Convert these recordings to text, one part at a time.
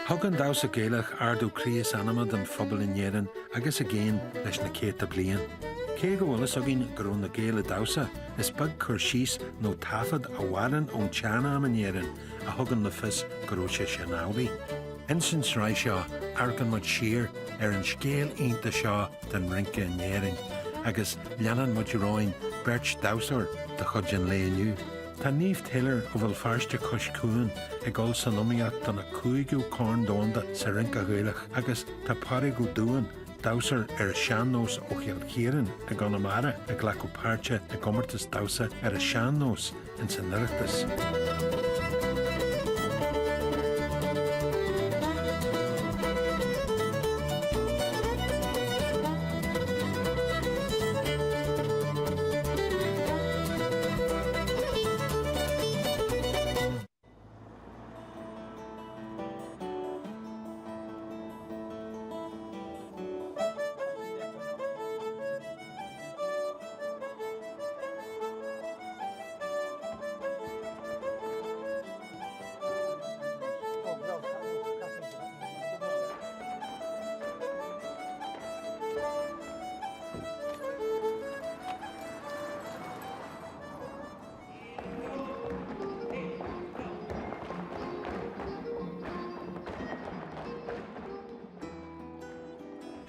Thugann Damhsa Gaelach ardú críos anamad an phobal in Éireann agus agéin leis na céta bliain. Cé go bhfuil agin gur na Gaeile Damhsa is bag chur síos nó tafad a bhharan ón teanna am in Éireann a thugann le fis gur út sé sin álaí. Insin sráid seo argan mud siar an scéal ionta seo den rince in Éireann agus leanan mud Gearóid beirt Damhsair de chud an le aniu. Tá Niamh Taylor ó bhfuil fearste cos cuain ag gol san nomiacht don na cúigiú corn dónda sa rinca Gaelach agus tá Pádraig go Dubhain Damhsair Sean Nós ó Chéarann a Conamara a ghlacu páirte a gomartas Damhsa Sean Nós in san Oireachtas.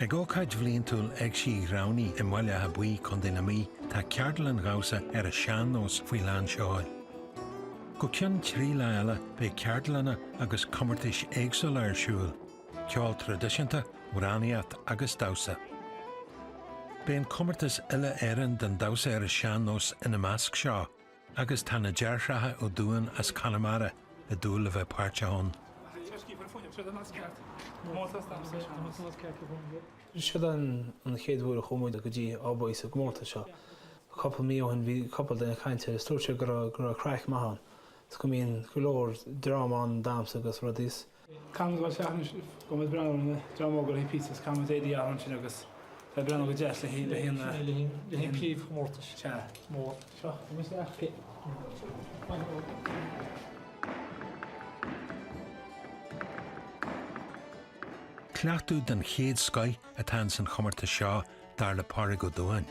Ag ócaid bhliain túil ag sí rauní I mhaile Athboy chun duine mí tá ceardal an gása Sean Nós faoi lean seoil. Go ceann trí le eile be ceardalanna agus comartais éagsúil ar siúil, ceáil tradiisianta, mhránaíocht agus Damhsa. B'éon comartas ile éireann den Damhsa Sean Nós ina measc seo, agus tá na dearthratha ó Dubhain as Conamara a dúil a bheith páirte ann. Siad an chéadhúir a chomúid a go dtí Athboy sa gmórta seo. Couple míohan bhí couple den chainte is túirte gur a craich maithan. Is go míon go leor drama an Damhsa agus rudís. Cámad bhil seachas go mid breann na drama gur hí písas cámad éí áhann sin agus bheith breann go deis le híon príomh chomórtas. Te mór. Seo, mis leach. Cleachtú den chéad scoil atá san chomarta seo dar le Pádraig go Dubhain.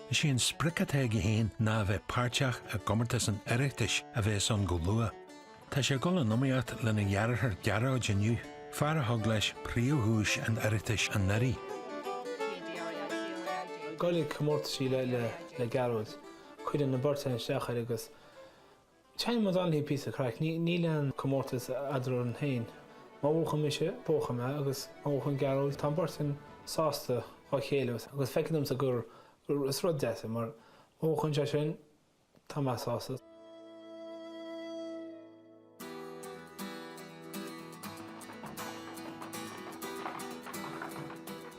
Is sin spricathe go héin ná bheith páirteach a gomartas an oireachtais a bheith son go lua. Tá sé go an nomiacht le na dhearthar Gearóid aniu, fear a thug leis príomhthúis an oireachtais an narí. Gáilligh comórtasí le Gearóid, chuidir na bortaí seachar agus teann mod anlaí písa craich, ní lean comórtas adrar an hain. Má bhuachan mise, bócha me agus má bhuachan Gearóid tá bortain sásta á chéile agus feicim sa gur is rud deasa mar má bhuachan sé sin tá más sásta.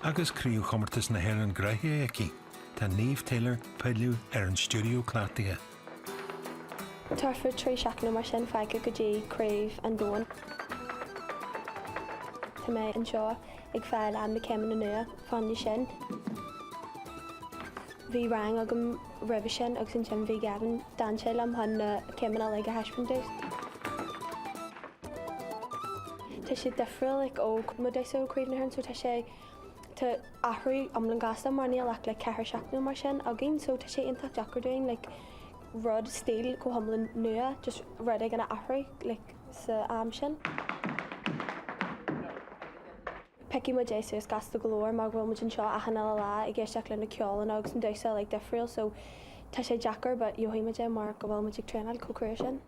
Agus críú chomartas na hÉireann graithe aici, tá Niamh Taylor peiliú an stúdiú clátaithe. Tarfur trí seachna mar sin feicce go dtí craobh an Dubhain. Tá mé an seo ag fáil am na ceanna nua fanne sin. Bhí rang agam roimhe sin agus an sin bhí gaban danseil am chun na ceanna le go heispintús. Tá sé difriúil ag óg mu éis ó craobh na hern, so tá sé tá athraí amlan gasta mar níl le cethir seachna mar sin agin, so tá sé intach deachar doing like rud stíl go hamlan nua, just rud ag an athraí like sa am sin. Peici mu déis is gasta go leor mar bhfuil mu an seo achan eile lá I gcéisteach le na ceálan agus an Damhsa le difriúil, so tá sé deachar, but dheochaimiide mar go bhfuil mu ag tréáil co-cruir sin.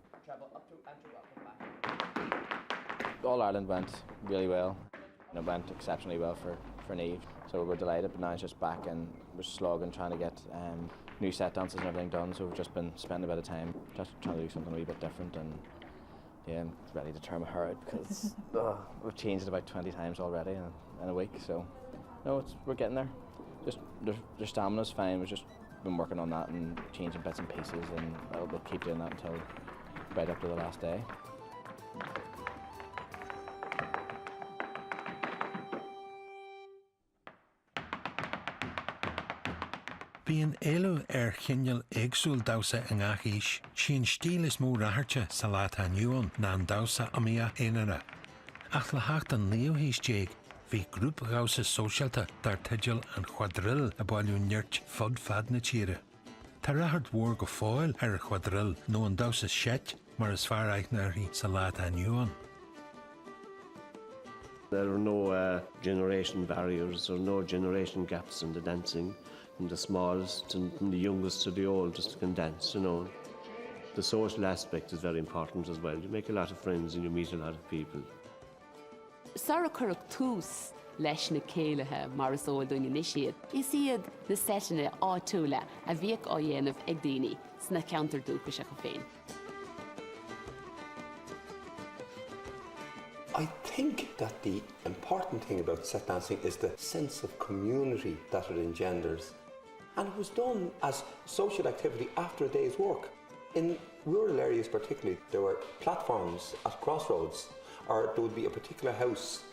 All Ireland went really well. It went exceptionally well for Niamh, so we're delighted, but now it's just back and we're slogging trying to get new set dances and everything done, so we've just been spending a bit of time just trying to do something a wee bit different, and yeah, I'm ready to turn my hair out because we've changed it about 20 times already in a week, so no, we're getting there. Just their stamina's fine, we've just been working on that and changing bits and pieces, and we'll keep doing that until right up to the last day. Bíonn éileamh cheinneal éagsúil Damhsa in ghaithís, sin stíl is mó rathirte sa láta aniuán ná an Damhsa amaíocht éanaire. ach le hacht an neohís déag, hí grŵp gausa sóisialta dar tideal an chwadril a bailú neart fod fad na tíre. Tá rahart mhór go fáil ar a chwadril nó an dawsa seit mar is fear eicnarthaí sa láit aniuan. There are no generation barriers or no generation gaps in the dancing, from the smallest and from the youngest to the oldest can dance, you know. The social aspect is very important as well. You make a lot of friends and you meet a lot of people. Sara Currach tús leis na céilethe mar is óil doing inisiad. Is iad na setine áitiúla a bhíoh á dhéanamh ag daoine sna ceantar dúchas a go féin. I think that the important thing about set dancing is the sense of community that it engenders. And it was done as social activity after a day's work. In rural areas particularly, there were platforms at crossroads, or there would be a particular house,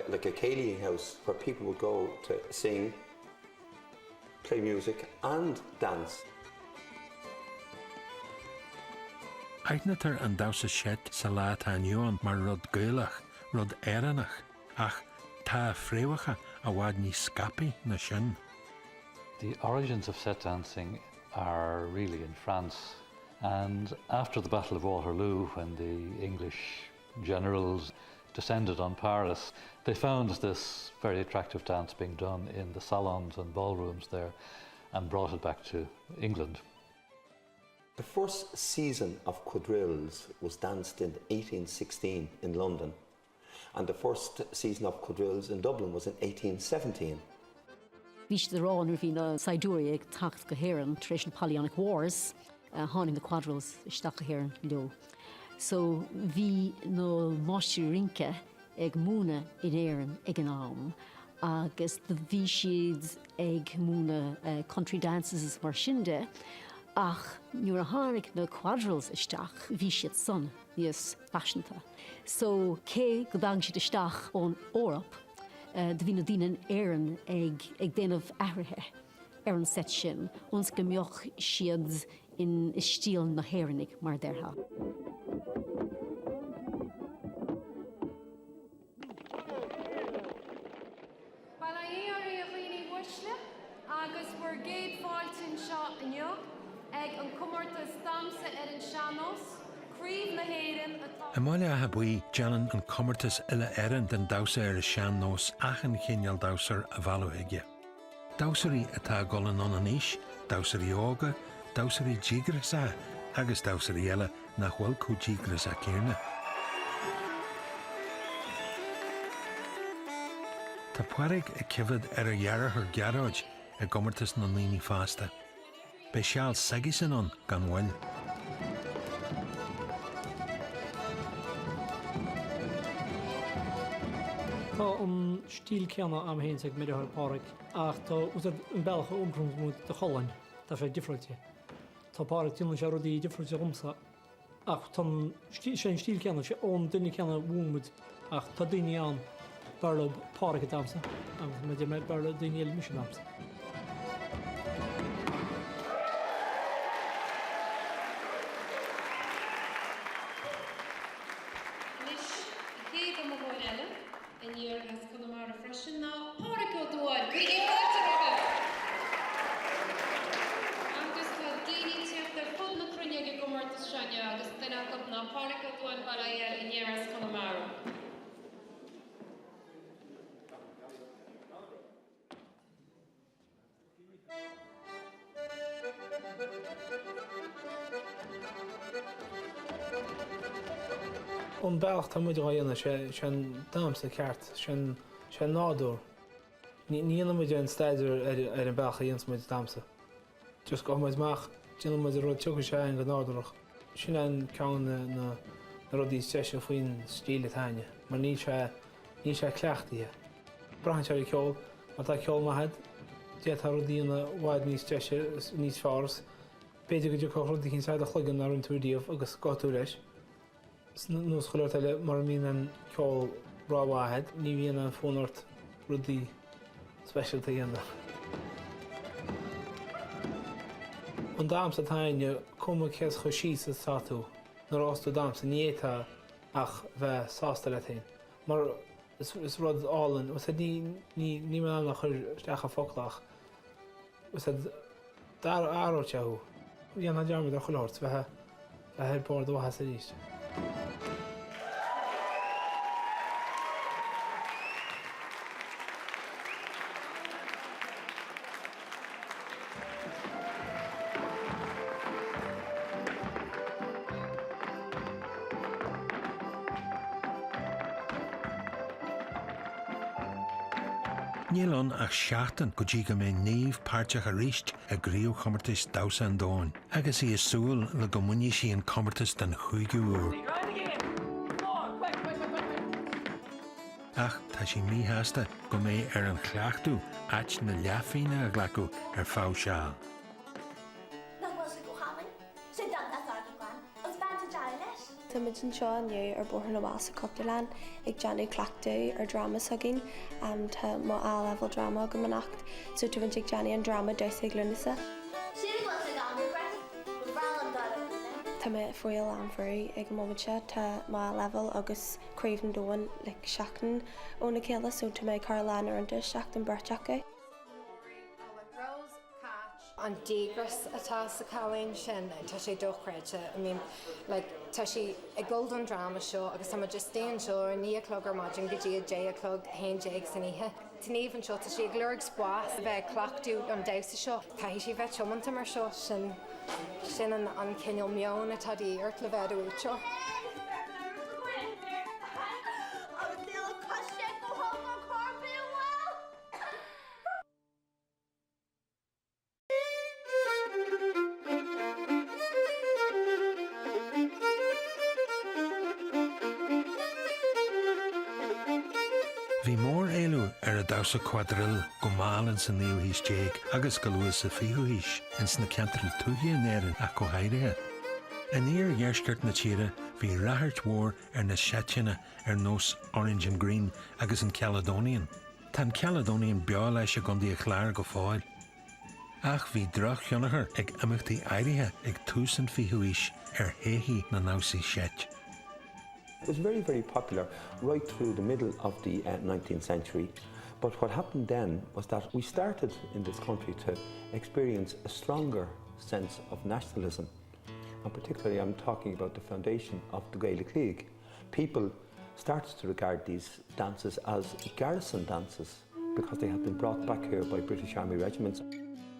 like a céilín house, where people would go to sing, play music and dance. Aithnatar an dawsa seit sa láit aniuan mar rud gaelach, rud éireannach, ach tá fréamhacha a bhaid ní scapi na sin. The origins of set dancing are really in France, and after the Battle of Waterloo, when the English generals descended on Paris, they found this very attractive dance being done in the salons and ballrooms there and brought it back to England. The first season of quadrilles was danced in 1816 in London, and the first season of quadrilles in Dublin was in 1817. Bhís de rán ar bhí na Saidúra ag tacht go héireann tar éis na Napoleonic Wars, tháinig na quadrilles isteach go héireann leo. So bhí nó máistí rince ag múna in éireann ag an am, agus bhí siad ag múna country dances mar sinnde, ach nuair a tháinig na quadrilles isteach, bhí siad son níos fashionanta. So cé go bhang siad isteach ón Eorp, de bhí na daoine éireann ag déanamh ahrathe ar an set sin, ons go mbeadh siad in stíl na héireannig mar deirtha. Agus bhar géad fáiltin seo inniu ag an comórtas Damhsa ar an Sean Nós, críomh na héireann atá. Amáile Athboy Janan an comórtas ile éireann den dawsa ar a Sean Nós achan chéineal dawsar a bhailú aige. Dawsarí atá golan an aníis, dawsarí ága, dawsarí dígrasa agus dawsarí eile nach bhfuil có dígrasa céirne. Tá Pádraig a cibhid ar a dhearthar Gearóid a gomórtas na líní fásta. Bei seall sagisan an gan bhfuil. Tá an stíl ceanna am héins ag méidir Pádraig, ach tá úsad an bealcha umprúmsmúd de chollain, tá fé difriúte. Tá Pádraig tíanna sé rudí difriúte rumsa, ach tá sé stíl ceanna sé ón duine ceanna bhúmúd, ach tá duine an barlob Pádraig a Damhsa, agus me de barlob duine eile mis Damhsa. An bealach tá muid gáanna sin Damhsa ceart, sin nádúr. Ní muid an staidir ar an bealcha dhéans muid Damhsa. Just go muid meach, díanam muid a rud tucha sé an go nádúrach. Sin an ceann na rudí steise faoin stíle taine, mar ní sé cleachtaithe. Brahan sé ceol, mar tá ceol maithid, déad tá rudí na bhaid níos steise níos fearras, beidir go dtí rudí cinn said a chluigeann ar an túirdíomh agus gáú leis. Nus choir teile mar mín an ceol ráháhead, ní bhíon an fónart rudí specialta dhéanamh. An Damhsa taine cuma chéas chu síos is táú, nar ás tú Damhsa ní étá ach bheith sásta le tain. Mar is rud álan, was ní me nach chur steach a folach. Was dar áró teú. Bhí an dearmid ar choláirt bheit a bór do has a ríist. Níl ach seachtain go dtí go mé Niamh páirteach a ríist a gríomh comórtas Damhsa an Dóin. Agus í is súil le go muinní sí an comórtas den chuige uair. Ach tá sí mítheasta go mé ar an chleachtú áit na leafaoine a ghlacu ar fáil seáil. Táid an seo aniu ar bórthan na bhas a Copterland ag deanú cleachtú ar drama sagin tá má A-level drama go manacht, so tu bhaint ag deanú an drama Damhsa glúnasa. Tá mé foiil anmhairí ag móide tá má level agus craobh dóin le seachtain ó na céile, so tu mé Carolán ar an dul seachtain burteacha. An dígras atá sa cáin sin tá sé dochreide. I mean, like, tá sé ag golden drama seo agus tá just déan seo ní clog ar maidin go dtí dé clog hain déag san ihe. Tíníomhann seo tá sé glúirg spás a bheith clachtú an Damhsa seo. Tá sé bheith tiomanta mar seo sin an cineal meon atá dí ort le bheith út seo. Bhí mór éilú ar a Damhsa quadrille go málann san níl hís déag agus go luas sa fiú hís ins na ceantar tuaithe néireann a go hairithe. A níor dhearstart na tíre bhí rathart mhór ar na seaiteanna ar nós Orange and Green agus an Caledonian. Tá an Caledonian beá leis a gundí a chláir go fáil. Ach bhí drach cheannachar ag imeachtaí éirithe ag túsan fiú hís ar héithí na násaí seit. It was very, very popular right through the middle of the 19th century. But what happened then was that we started in this country to experience a stronger sense of nationalism. And particularly I'm talking about the foundation of the Gaelic League. People started to regard these dances as garrison dances because they had been brought back here by British Army regiments.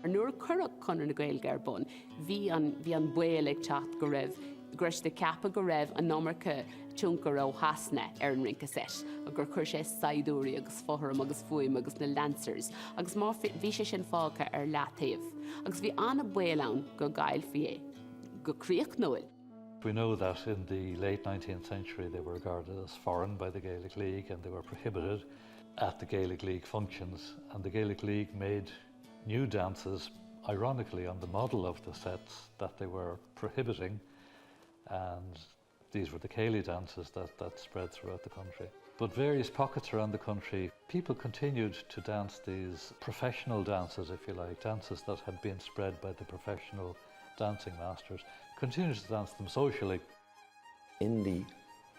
Nuair curach chun na Gael Garbon, hí an Buail ag teacht go raibh Gruis de Cappa go raibh an nómarcha tiúncar ó hasna ar an rinca set, a gur chuir sé saidúí agus fóthram agus fuaim agus na Lancers, agus má bhí sé sin fága ar leataobh. Agus bhí anna Buail ann go gail fié, go críoch nóil. We know that in the late 19th century they were regarded as foreign by the Gaelic League and they were prohibited at the Gaelic League functions, and the Gaelic League made new dances, ironically on the model of the sets that they were prohibiting, and these were the Cayley dances that spread throughout the country. But various pockets around the country, people continued to dance these professional dances, if you like, dances that had been spread by the professional dancing masters, continued to dance them socially. In the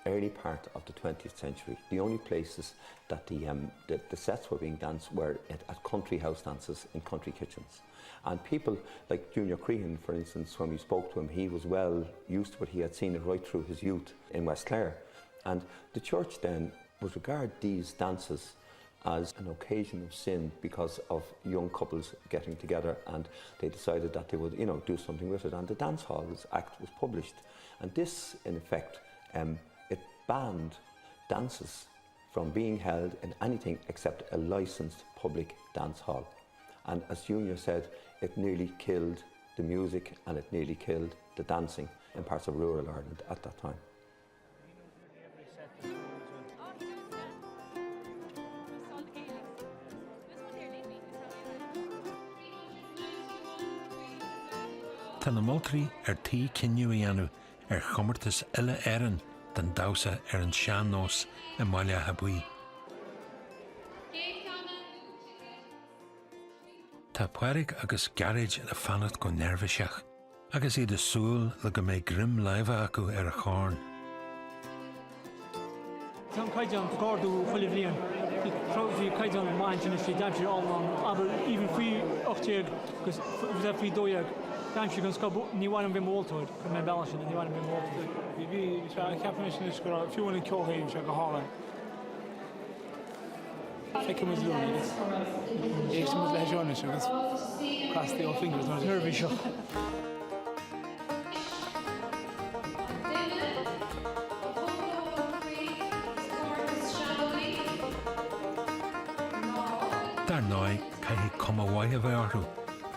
early part of the 20th century, the only places that the sets were being danced were at country house dances in country kitchens. And people like Junior Crehan, for instance, when we spoke to him, he was well used to it. He had seen it right through his youth in West Clare. And the church then would regard these dances as an occasion of sin because of young couples getting together, and they decided that they would, do something with it. And the Dance Halls Act was published. And this, in effect, it banned dances from being held in anything except a licensed public dance hall. And as Junior said, it nearly killed the music and it nearly killed the dancing in parts of rural Ireland at that time. Tá na moltrí ar tí cinniú i dhéanamh ar chomórtas ile éireann den Damhsa ar an Sean Nós i Mbaile Athboy. Tá Pádraig agus Gearóid le fanat go nervaiseach, agus iad is súil le go méid grim laimhe acu ar a chorn. Tá caiideann gardú chuile bhliain. Bhí caiideann maidin is Damhsa Allán, aber even faoi 8 agus faoi 2 Damhsa gan scab níhhain bhí móltóid chu mé bailise na níhhain bhí móltóid. Bhí ceapis is go fiúin an ceolthaí se go hálan. Feice mu lúna agus. Éiste mu le Sonas agus castí ó fingers mar nervhí seo. Dar nói caithfí cuma bhaithe bheith orthú,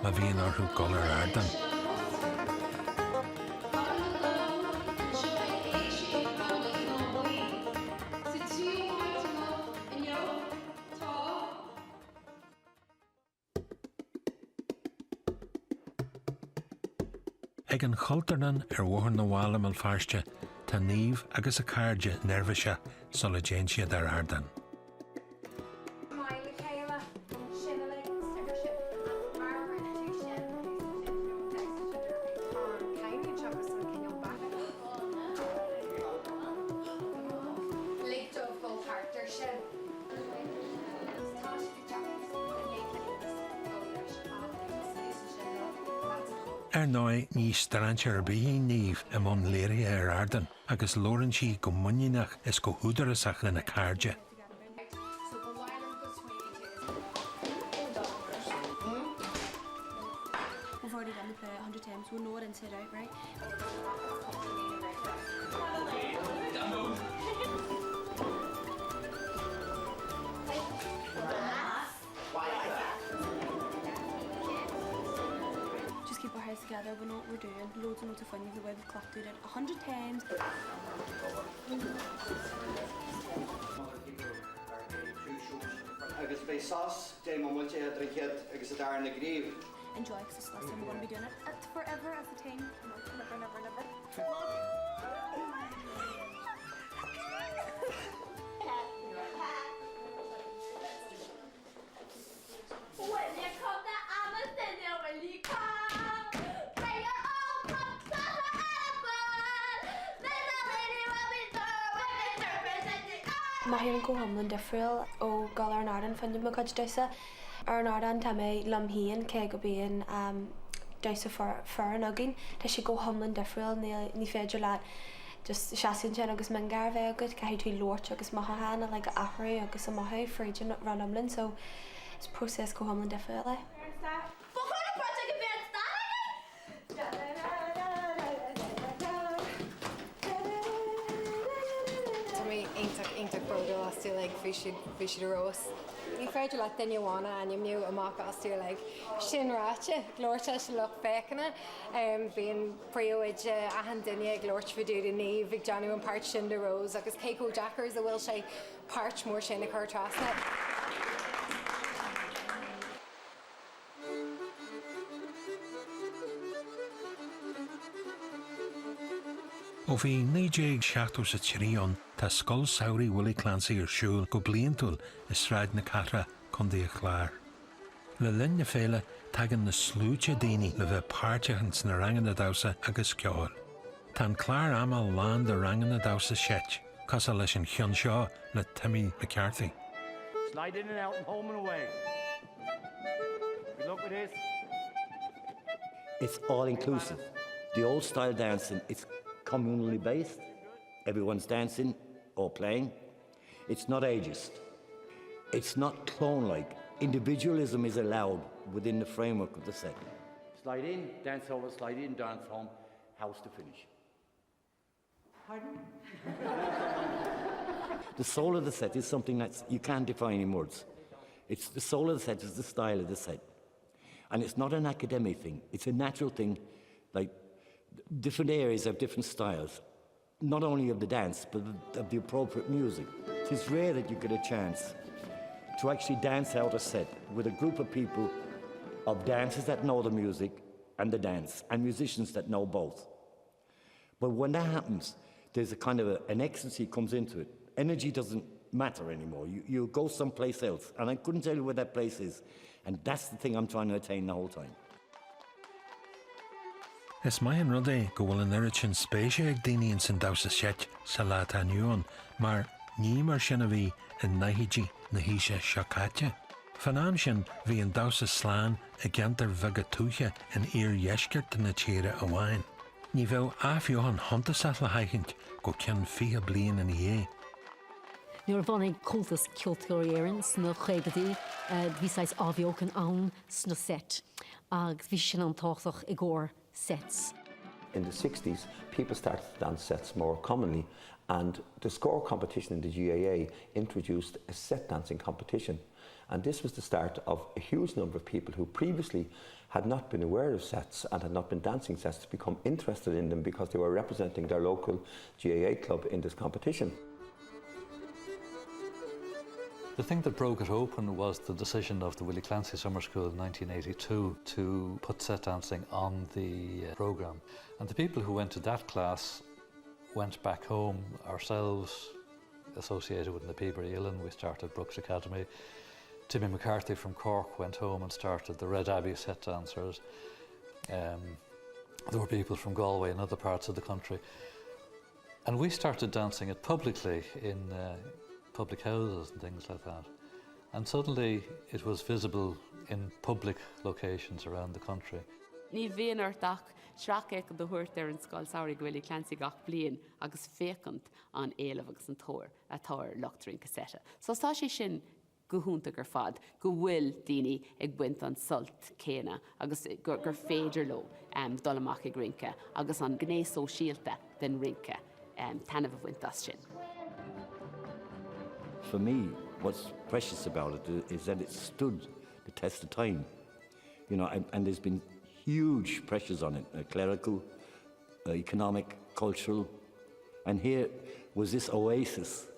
má bhíonn orthú golar ardan. Ag an chultarnan bhuair na bhála mal fearste, tá Niamh agus a cairde nervise sola déan siad ar ardan. Ar nói ní strainte ar bíhí Niamh am an léirithe ar ardan, agus lórann si go muinneach is go húdarasach lena cairde. We've already done the play 100 times, we'll know it inside out, right? Just keep our heads together, we know what we're doing. Loads and loads of fun, the way we've clocked it 100 times. Agus bei sás, dé má multe a drinkiad agus a dar na gríomh. Enjoy, because it's the last time we're going to be doing it. Forever as a team. Never, never, never. Mae hyn yn gwhomlyn dyffril o gael ar nadan ffyndig mae cod dwysa. Ar nadan tam ei lam hyn ceg o byn dwysa ffyr yn ogyn. Dys i gwhomlyn dyffril ni ffedio la just siasyn chen agos myngar fe agos cael twy lort agos maha han a like ahru agos a maha ffridion ran omlyn. So it's proses gwhomlyn dyffril e. Íntaach brodó as tú le fiisiad arós. Ní féidir le daine bhána a nimniú amach as tú le sinráte, glóirte se le fécanna, bhíon príomid ahan duine ag glóirt fiúd ní bhíh deanú an páirt sin de rós, agus céicó Jackers a bhfuil sé páirt mór sin a chuir trasna. Ó bhí 19 sa tríon tá scoil saoirí Buail Clancy ar siúil go bliantúil is sráid na cara chun dí a chláir. Le linne féile tagan na slúte daoine le bheith páirteachans na rangan na Damhsa agus ceáil. Tá an chláir amal lán de rangan na Damhsa seit, cosa leis an chion seo le Timmy McCarthy. Slide in and out and home and away. Good luck with this. It's all inclusive. The old style dancing, it's communally based. Everyone's dancing or playing. It's not ageist. It's not clone-like. Individualism is allowed within the framework of the set. Slide in, dance over, slide in, dance home, house to finish. Pardon? The soul of the set is something that you can't define in words. It's the soul of the set is the style of the set. And it's not an academic thing. It's a natural thing, like different areas have different styles, not only of the dance, but of the appropriate music. It's rare that you get a chance to actually dance out a set with a group of people, of dancers that know the music and the dance, and musicians that know both. But when that happens, there's a kind of an ecstasy comes into it. Energy doesn't matter anymore. You go someplace else, and I couldn't tell you where that place is, and that's the thing I'm trying to attain the whole time. Is mai an rud é go bhfuil an irid sin spéise ag daoine san Damhsa seit sa lá aniuan, mar ní mar sin a bhí in naithidí na híse seacáte. Fan am sin bhí an Damhsa sláán a gentar bheagad túche in iar dheisceart na tíre a bhain. Ní bheadh áfheohan hontasach le haithint go ceann 20 bliain in dhé. Nuair bhanig cultas ceoltóirí sna chégadí, bhí sais ábheocan ann sna set, agus bhí sin an táchtach i gcóir sets. In the 60s, people started to dance sets more commonly, and the score competition in the GAA introduced a set dancing competition. And this was the start of a huge number of people who previously had not been aware of sets and had not been dancing sets to become interested in them because they were representing their local GAA club in this competition. The thing that broke it open was the decision of the Willie Clancy Summer School in 1982 to put set dancing on the programme. And the people who went to that class went back home. Ourselves, associated with the Peabody Uillin, we started Brooks Academy. Timmy McCarthy from Cork went home and started the Red Abbey set dancers. There were people from Galway and other parts of the country. And we started dancing it publicly in public houses and things like that. And suddenly it was visible in public locations around the country. Ní bhíon ortach sreach ag do thuirt ar an Scoil Saoirigh Willie Clancy gach bliain agus fécant an éileamh agus an tóir a táir luchttar in cassette. So tá sé sin go húnta gur fad, go bhfuil daoine ag buint an sult céine agus gur féidir ló dul amach ag rince agus an gnééis ó síalta den rince tanmh bhaintas sin. For me, what's precious about it is that it stood the test of time. You know, and there's been huge pressures on it, clerical, economic, cultural. And here was this oasis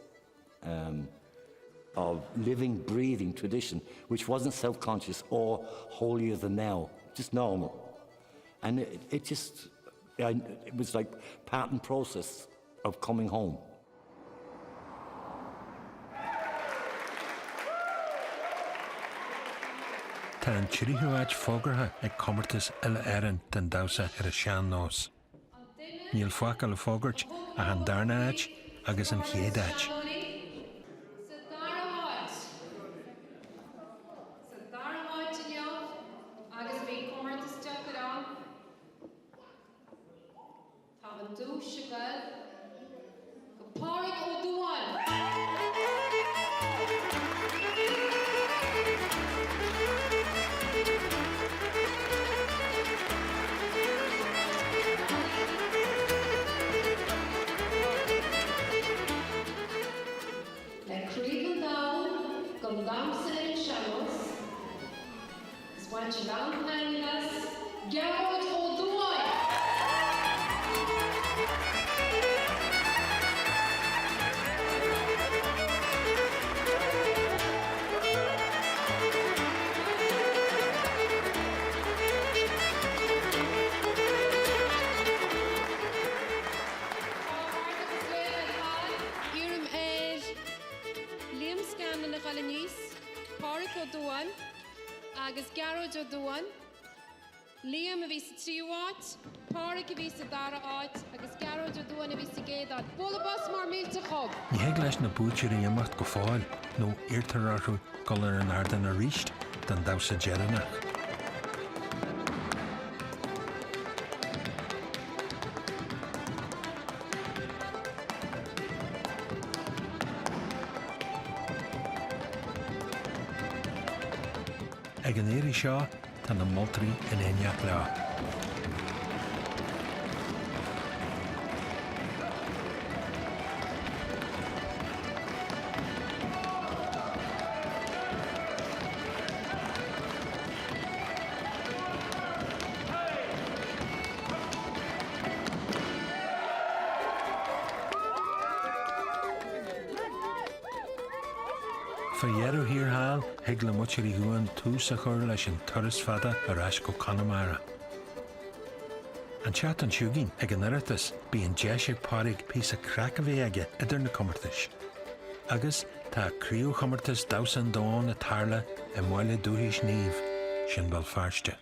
of living, breathing tradition, which wasn't self-conscious or holier than thou, just normal. And it was like part and process of coming home. Tá an tíritheáid fógartha ag commartas ile éireann den Damhsa ar a Sean Nós. Níl fáca le fógart a an darnaid agus an chéadáid. Gearóid ó Dubhain. Pádraig ó Dubhain agus Gearóid ó Dubhain. Niamh a bhí sa tríomháit, Pádraig a bhí sa dara áit, agus Gearóid ó Dubhain a bhí sa géad. Bula-bos mar mílte chomh. Ní heag leis na bútear a imeacht go fáil nó irtararthú golar an ardan a ríist den Damhsa Gearanach. Ag an éirí seo tá na moltarí in éineach le. Fa dhearú híortháil heag le muitirí thuain tús a chur leis an turas fada ar ais go Conamara. An teat an siúginn ag an oireachtas bí an deise Pádraig pís a crack a bhí aige idir na commartas. Agus tá críú commartas Damhsa an Dáin a tarla i mhaile dúthais Niamh sin bhfuil fearste.